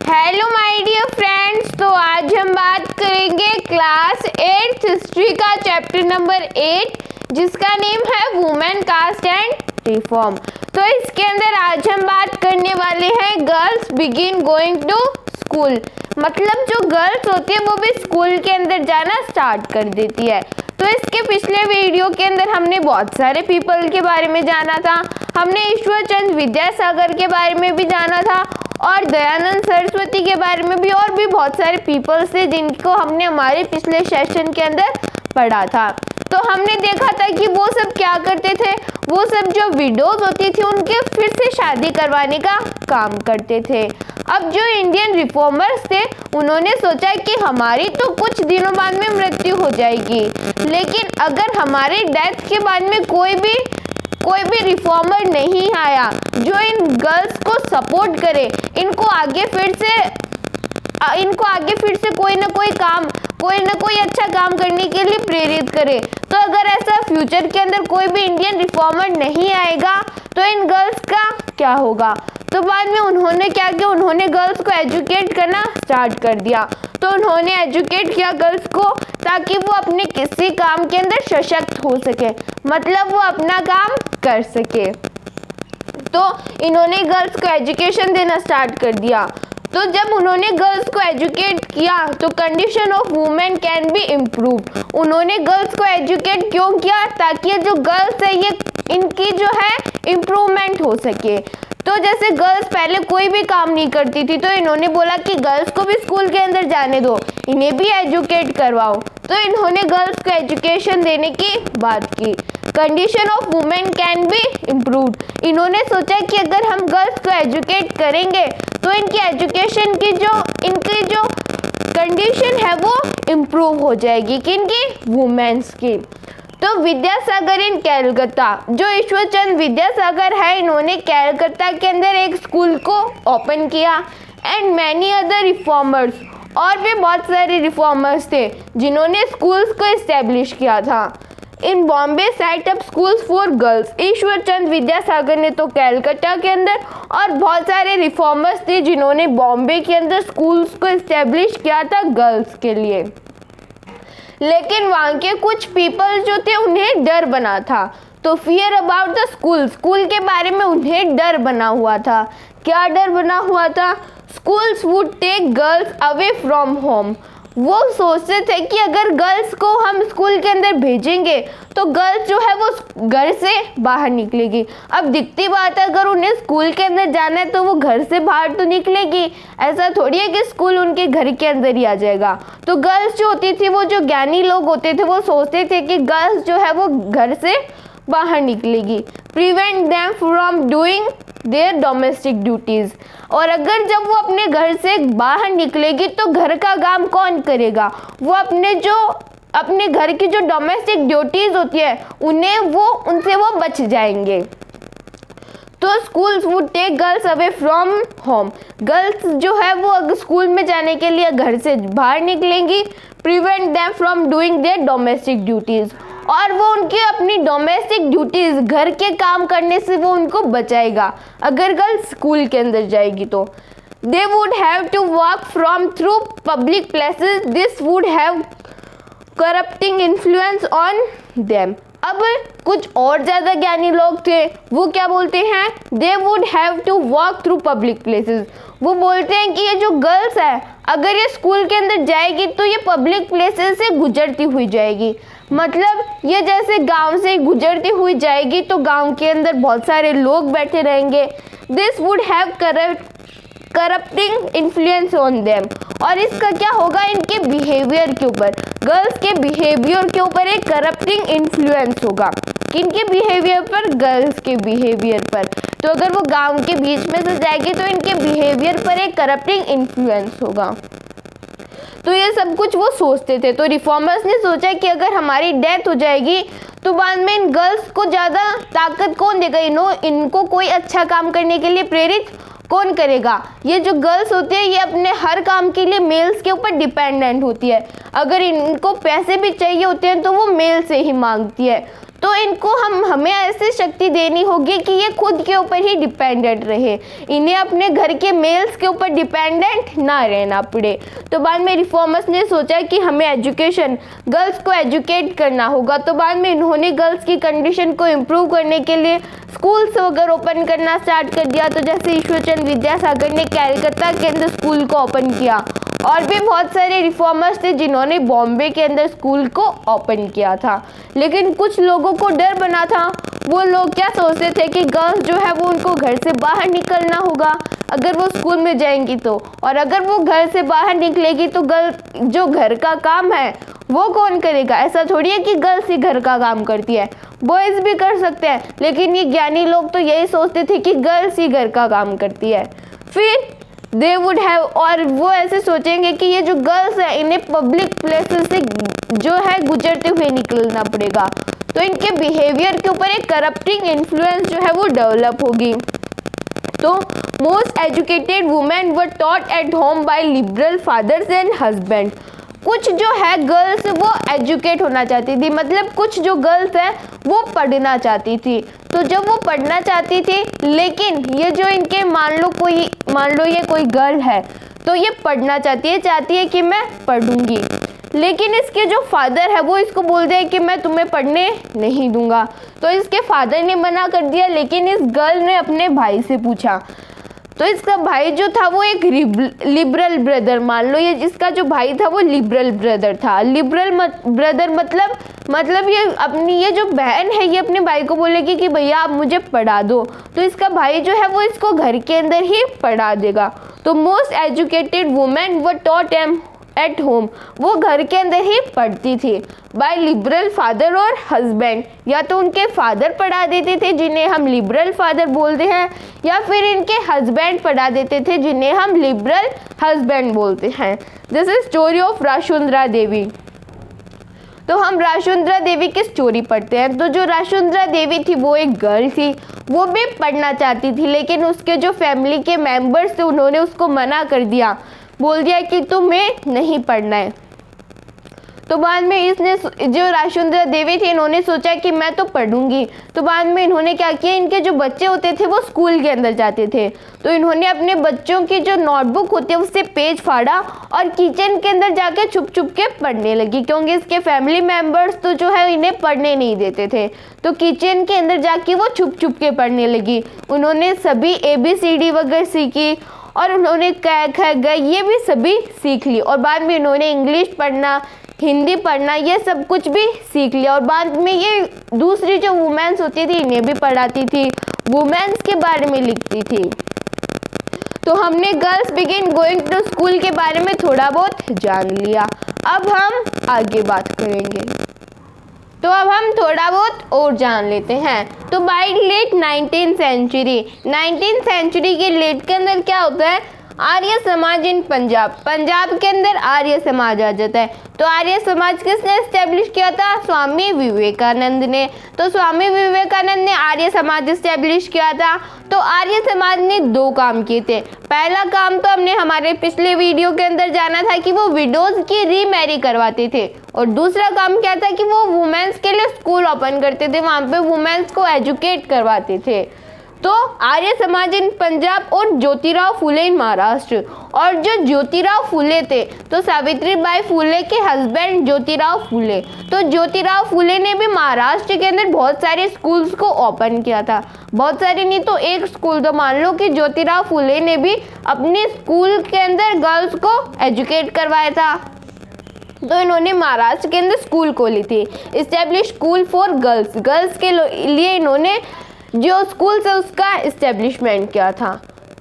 Hello my dear friends, तो आज हम बात करेंगे क्लास 8 हिस्ट्री का चैप्टर नंबर 8 जिसका नेम है वुमेन कास्ट एंड रिफॉर्म। तो इसके अंदर आज हम बात करने वाले हैं girls begin going to school, मतलब जो गर्ल्स होती है वो भी स्कूल के अंदर जाना स्टार्ट कर देती है। तो इसके पिछले वीडियो के अंदर हमने बहुत सारे पीपल के बारे में जाना था, हमने ईश्वर चंद्र विद्यासागर के बारे में भी जाना था और दयानंद सरस्वती के बारे में भी, और भी बहुत सारे पीपल्स थे जिनको हमने हमारे पिछले सेशन के अंदर पढ़ा था। तो हमने देखा था कि वो सब क्या करते थे, वो सब जो विडोज होती थी उनके फिर से शादी करवाने का काम करते थे। अब जो इंडियन रिफॉर्मर्स थे उन्होंने सोचा कि हमारी तो कुछ दिनों बाद में मृत्यु हो जाएगी, लेकिन अगर हमारे डेथ के बाद में कोई भी रिफॉर्मर नहीं आया जो इन गर्ल्स को सपोर्ट करे, इनको आगे फिर से कोई ना कोई अच्छा काम करने के लिए प्रेरित करे, तो अगर ऐसा फ्यूचर के अंदर कोई भी इंडियन रिफॉर्मर नहीं आएगा तो इन गर्ल्स का क्या होगा। तो बाद में उन्होंने क्या किया, उन्होंने गर्ल्स को एजुकेट करना स्टार्ट कर दिया। तो उन्होंने एजुकेट किया गर्ल्स को ताकि वो अपने किसी काम के अंदर सशक्त हो सके, मतलब वो अपना काम कर सके। तो इन्होंने गर्ल्स को एजुकेशन देना स्टार्ट कर दिया। तो जब उन्होंने गर्ल्स को एजुकेट किया तो condition of women can be improve. उन्होंने गर्ल्स को एजुकेट क्यों किया, ताकि जो गर्ल्स है ये इनकी जो है इम्प्रूवमेंट हो सके। तो जैसे गर्ल्स पहले कोई भी काम नहीं करती थी, तो इन्होंने बोला कि गर्ल्स को भी स्कूल के अंदर जाने दो, इन्हें भी एजुकेट करवाओ। तो इन्होंने गर्ल्स को एजुकेशन देने की बात की। Condition of women can be improved. इन्होंने सोचा कि अगर हम गर्ल्स को एजुकेट करेंगे तो इनकी एजुकेशन की इनकी जो कंडीशन है वो इम्प्रूव हो जाएगी, किनकी, वुमेन्स की। तो विद्यासागर इन कैलकाता, जो ईश्वर चंद्र विद्यासागर है, इन्होंने कैलकाता के अंदर एक स्कूल को ओपन किया। एंड मैनी अदर रिफॉर्मर्स, और भी बहुत सारे रिफॉर्मर्स थे जिन्होंने स्कूल्स को इस्टेब्लिश किया था। In Bombay set up schools for girls. Ishwar Chandra Vidyasagar ने तो कैलकाता के अंदर, और बहुत सारे रिफॉर्मर्स थे जिन्होंने बॉम्बे के अंदर स्कूल्स को इस्टेब्लिश किया था गर्ल्स के लिए। लेकिन वहाँ के कुछ पीपल जो थे उन्हें डर बना था, तो फियर अबाउट द स्कूल के बारे में उन्हें डर बना हुआ था। क्या डर बना हुआ था, schools would take girls away from home. वो सोचते थे कि अगर गर्ल्स को हम स्कूल के अंदर भेजेंगे तो गर्ल्स जो है वो घर से बाहर निकलेगी। अब दिखती बात है, अगर उन्हें स्कूल के अंदर जाना है तो वो घर से बाहर तो निकलेगी, ऐसा थोड़ी है कि स्कूल उनके घर के अंदर ही आ जाएगा। तो गर्ल्स जो होती थी, वो जो ज्ञानी लोग होते थे, वो सोचते थे कि गर्ल्स जो है वो घर से बाहर निकलेगी। Prevent them from doing there domestic duties. और अगर जब वो अपने घर से बाहर निकलेगी तो घर का काम कौन करेगा, वो अपने घर की जो डोमेस्टिक ड्यूटीज़ होती है उनसे वो बच जाएंगे। तो schools would take girls away from home. Girls जो है वो अगर स्कूल में जाने के लिए घर से बाहर निकलेंगी। Prevent them from doing there domestic duties, और वो उनकी अपनी डोमेस्टिक ड्यूटीज़, घर के काम करने से वो उनको बचाएगा अगर गर्ल्स स्कूल के अंदर जाएगी तो। They would have to walk from through public places, this would have corrupting influence on them. अब कुछ और ज़्यादा ज्ञानी लोग थे, वो क्या बोलते हैं, they would have to walk through public places. वो बोलते हैं कि ये जो गर्ल्स है अगर ये स्कूल के अंदर जाएगी तो ये पब्लिक प्लेसेस से गुजरती हुई जाएगी, मतलब ये जैसे गांव से गुजरती हुई जाएगी तो गांव के अंदर बहुत सारे लोग बैठे रहेंगे। This would have corrupting influence on them, और इसका क्या होगा, इनके बिहेवियर के ऊपर, गर्ल्स के बिहेवियर के ऊपर एक करप्टिंग इन्फ्लुएंस होगा। किनके बिहेवियर पर, गर्ल्स के बिहेवियर पर। तो अगर वो गांव के बीच में से जाएगी तो इनके बिहेवियर पर एक करप्टिंग इन्फ्लुएंस होगा। तो ये सब कुछ वो सोचते थे। तो रिफॉर्मर्स ने सोचा कि अगर हमारी डेथ हो जाएगी तो बाद में इन गर्ल्स को ज़्यादा ताकत कौन देगा, इनको कोई अच्छा काम करने के लिए प्रेरित कौन करेगा। ये जो गर्ल्स होती है ये अपने हर काम के लिए मेल्स के ऊपर डिपेंडेंट होती है, अगर इनको पैसे भी चाहिए होते हैं तो वो मेल से ही मांगती है। तो इनको हमें ऐसी शक्ति देनी होगी कि ये खुद के ऊपर ही डिपेंडेंट रहे, इन्हें अपने घर के मेल्स के ऊपर डिपेंडेंट ना रहना पड़े। तो बाद में रिफॉर्मर्स ने सोचा कि हमें एजुकेशन, गर्ल्स को एजुकेट करना होगा। तो बाद में इन्होंने गर्ल्स की कंडीशन को इम्प्रूव करने के लिए स्कूल्स वगैरह ओपन करना स्टार्ट कर दिया। तो जैसे ईश्वरचंद विद्यासागर ने कलकत्ता के अंदर स्कूल को ओपन किया, और भी बहुत सारे रिफॉर्मर्स थे जिन्होंने बॉम्बे के अंदर स्कूल को ओपन किया था। लेकिन कुछ लोगों को डर बना था। वो लोग क्या सोचते थे कि गर्ल्स जो है वो उनको घर से बाहर निकलना होगा अगर वो स्कूल में जाएंगी तो, और अगर वो घर से बाहर निकलेगी तो जो घर का काम है वो कौन करेगा। ऐसा थोड़ी है कि गर्ल्स ही घर का काम करती है, बॉयज़ भी कर सकते हैं। लेकिन ये ज्ञानी लोग तो यही सोचते थे कि गर्ल्स ही घर का काम करती है। फिर दे वुड हैव, और वो ऐसे सोचेंगे कि ये जो गर्ल्स है इन्हें पब्लिक प्लेसेस से जो है गुजरते हुए निकलना पड़ेगा, तो इनके बिहेवियर के ऊपर एक करप्टिंग इन्फ्लुएंस जो है वो डेवलप होगी। तो most educated women were taught at home by liberal fathers and husband. कुछ जो है गर्ल्स वो एजुकेट होना चाहती थी, मतलब कुछ जो गर्ल्स है वो पढ़ना चाहती थी। तो जब वो पढ़ना चाहती थी, लेकिन ये जो इनके मान लो ये कोई गर्ल है तो ये पढ़ना चाहती है कि मैं पढ़ूंगी, लेकिन इसके जो फादर है वो इसको बोलते हैं कि मैं तुम्हें पढ़ने नहीं दूंगा। तो इसके फादर ने मना कर दिया, लेकिन इस गर्ल ने अपने भाई से पूछा। तो इसका भाई जो था वो एक लिबरल ब्रदर, मान लो ये इसका जो भाई था वो लिबरल ब्रदर था। लिबरल ब्रदर मतलब ये जो बहन है ये अपने भाई को बोलेगी कि भैया आप मुझे पढ़ा दो, तो इसका भाई जो है वो इसको घर के अंदर ही पढ़ा देगा। तो most educated women were taught at home, वो घर के अंदर ही पढ़ती थी। बाय लिबरल फादर और हस्बैंड, या तो उनके फादर पढ़ा देते थे जिन्हें हम लिबरल फादर बोलते हैं, या फिर इनके हस्बैंड पढ़ा देते थे जिन्हें हम लिबरल हस्बैंड बोलते हैं। दिस इज स्टोरी ऑफ राशुंद्रा देवी। तो हम राशुंद्रा देवी की स्टोरी पढ़ते हैं। तो जो राशुंद्रा देवी थी वो एक गर्ल थी, वो भी पढ़ना चाहती थी, लेकिन उसके जो फैमिली के मेंबर्स थे उन्होंने उसको मना कर दिया, बोल दिया कि तुम्हें नहीं पढ़ना है। तो बाद में इसने जो राशुंद्रा देवी थी इन्होंने सोचा कि मैं तो पढ़ूंगी। तो बाद में इन्होंने क्या किया, इनके जो बच्चे होते थे वो स्कूल के अंदर जाते थे, तो इन्होंने अपने बच्चों की जो नोटबुक होती है उससे पेज फाड़ा और किचन के अंदर जाके छुप छुप के पढ़ने लगी, क्योंकि इसके फैमिली मेम्बर्स तो जो है इन्हें पढ़ने नहीं देते थे। तो किचन के अंदर जाके वो छुप छुप के पढ़ने लगी। उन्होंने सभी ABCD वगैरह सीखी, और उन्होंने क ख ये भी सभी सीख ली, और बाद में इन्होंने इंग्लिश पढ़ना, हिंदी पढ़ना, ये सब कुछ भी सीख लिया। और बाद में ये दूसरी जो वुमेन्स होती थी इन्हें भी पढ़ाती थी, वुमेन्स के बारे में लिखती थी। तो हमने girls begin going to school के बारे में थोड़ा बहुत जान लिया। अब हम आगे बात करेंगे। तो अब हम थोड़ा बहुत और जान लेते हैं। तो बाय लेट 19th सेंचुरी के लेट के अंदर क्या होता है, आर्य समाज इन पंजाब के अंदर आर्य समाज आ जाता है। तो आर्य समाज किसने एस्टेब्लिश किया था, स्वामी विवेकानंद ने। तो स्वामी विवेकानंद ने आर्य समाज एस्टेब्लिश किया था। तो आर्य समाज ने दो काम किए थे। पहला काम तो हमने हमारे पिछले वीडियो के अंदर जाना था कि वो विडोज की रीमैरी करवाते थे, और दूसरा काम क्या था कि वो वुमेन्स के लिए स्कूल ओपन करते थे, वहाँ पे वुमेन्स को एजुकेट करवाते थे। तो आर्य समाज इन पंजाब और ज्योतिराव फुले इन महाराष्ट्र। और जो ज्योतिराव फुले थे तो सावित्रीबाई फुले के हस्बैंड ज्योतिराव फुले, तो ज्योतिराव फुले ने भी महाराष्ट्र के अंदर बहुत सारे स्कूल्स को ओपन किया था। बहुत सारे नहीं तो एक स्कूल, तो मान लो कि ज्योतिराव फुले ने भी अपने स्कूल के अंदर गर्ल्स को एजुकेट करवाया था। तो इन्होंने महाराष्ट्र के अंदर स्कूल खोली थी, इस्टेब्लिश स्कूल फॉर गर्ल्स के लिए इन्होंने जो स्कूल है उसका इस्टेब्लिशमेंट किया था।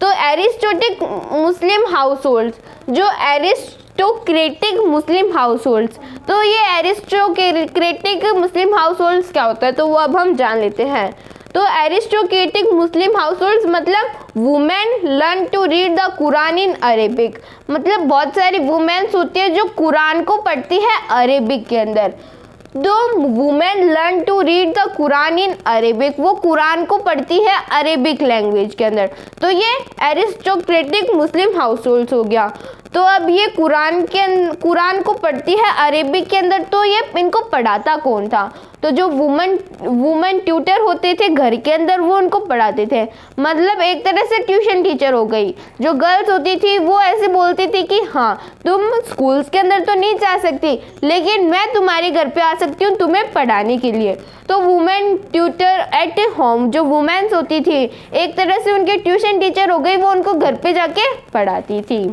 तो एरिस्टोक्रेटिक मुस्लिम हाउसहोल्ड्स, जो एरिस्टोक्रेटिक मुस्लिम हाउसहोल्ड्स, तो ये एरिस्टोक्रेटिक मुस्लिम हाउसहोल्ड्स क्या होता है तो वो अब हम जान लेते हैं। तो एरिस्टोक्रेटिक मुस्लिम हाउसहोल्ड्स मतलब women learn to read the Quran in Arabic, मतलब बहुत सारी वुमेन्स होती है जो कुरान को पढ़ती है अरेबिक के अंदर। दो women learn to read the Quran in Arabic, वो कुरान को पढ़ती है अरेबिक लैंग्वेज के अंदर। तो ये एरिस्टोक्रेटिक मुस्लिम हाउसहोल्ड्स हो गया। तो तो अब ये कुरान को पढ़ती है अरेबिक के अंदर, तो ये इनको पढ़ाता कौन था? तो जो वुमेन ट्यूटर होते थे घर के अंदर वो उनको पढ़ाते थे। मतलब एक तरह से ट्यूशन टीचर हो गई। जो गर्ल्स होती थी वो ऐसे बोलती थी कि हाँ तुम स्कूल्स के अंदर तो नहीं जा सकती, लेकिन मैं तुम्हारे घर पे आ सकती हूँ तुम्हें पढ़ाने के लिए। तो वुमेन ट्यूटर एट होम, जो वुमेन्स होती थी एक तरह से उनके ट्यूशन टीचर हो गई, वो उनको घर पे जाके पढ़ाती थी।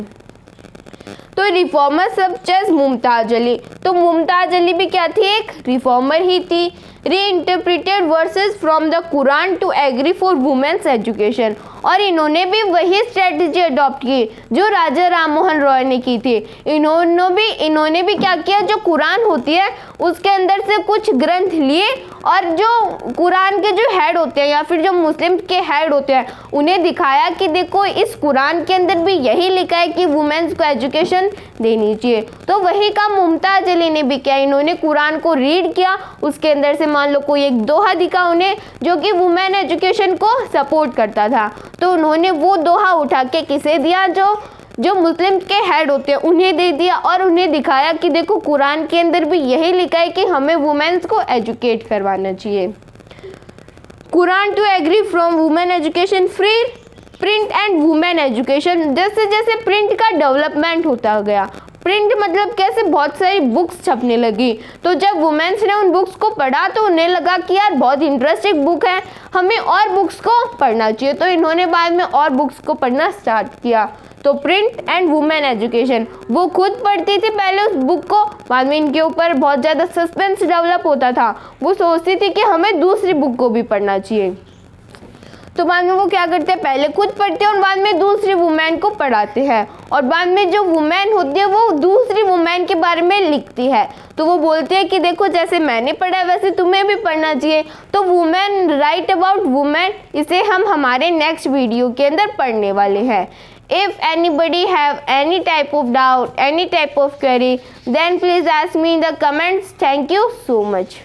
तो reformer such as Mumtaz Ali, तो मुमताज अली भी क्या थी? एक रिफॉर्मर ही थी। Reinterpreted verses from the Quran to agree for women's education, और इन्होंने भी वही स्ट्रेटजी अडॉप्ट की जो राजा राम मोहन रॉय ने की थी। इन्होंने भी क्या किया, जो कुरान होती है उसके अंदर से कुछ ग्रंथ लिए और जो कुरान के जो हेड होते हैं या फिर जो मुस्लिम के हेड होते हैं उन्हें दिखाया कि देखो इस कुरान के अंदर भी यही लिखा है कि वुमेन्स को एजुकेशन देनी चाहिए। तो वही काम मुमताज अली ने भी किया। इन्होंने कुरान को रीड किया, उसके अंदर से मान लो कोई एक दोहा दिखा उन्हें जो कि वुमेन एजुकेशन को सपोर्ट करता था, तो उन्होंने वो दोहा उठा के किसे दिया? जो मुस्लिम के हेड होते हैं उन्हें दे दिया और उन्हें दिखाया कि देखो कुरान के अंदर भी यही लिखा है कि हमें वुमेन्स को एजुकेट करवाना चाहिए। Quran to agree from women education free print and women education. जैसे जैसे प्रिंट का डेवलपमेंट होता गया, प्रिंट मतलब कैसे बहुत सारी बुक्स छपने लगी, तो जब वुमेन्स ने उन बुक्स को पढ़ा तो उन्हें लगा कि यार बहुत इंटरेस्टिंग बुक है, हमें और बुक्स को पढ़ना चाहिए। तो इन्होंने बाद में और बुक्स को पढ़ना स्टार्ट किया। तो प्रिंट एंड वुमेन एजुकेशन, वो खुद पढ़ती थी पहले उस बुक को, बाद में इनके ऊपर बहुत ज़्यादा सस्पेंस डेवलप होता था, वो सोचती थी कि हमें दूसरी बुक को भी पढ़ना चाहिए। तो बाद में वो क्या करते हैं, पहले खुद पढ़ते हैं और बाद में दूसरी वुमेन को पढ़ाते हैं, और बाद में जो वुमेन होती है वो दूसरी वुमेन के बारे में लिखती है। तो वो बोलते हैं कि देखो जैसे मैंने पढ़ा है वैसे तुम्हें भी पढ़ना चाहिए। तो वुमेन राइट अबाउट वुमेन, इसे हम हमारे नेक्स्ट वीडियो के अंदर पढ़ने वाले हैं। If anybody have any type of doubt, any type of query, then please ask me in the comments. Thank you so much.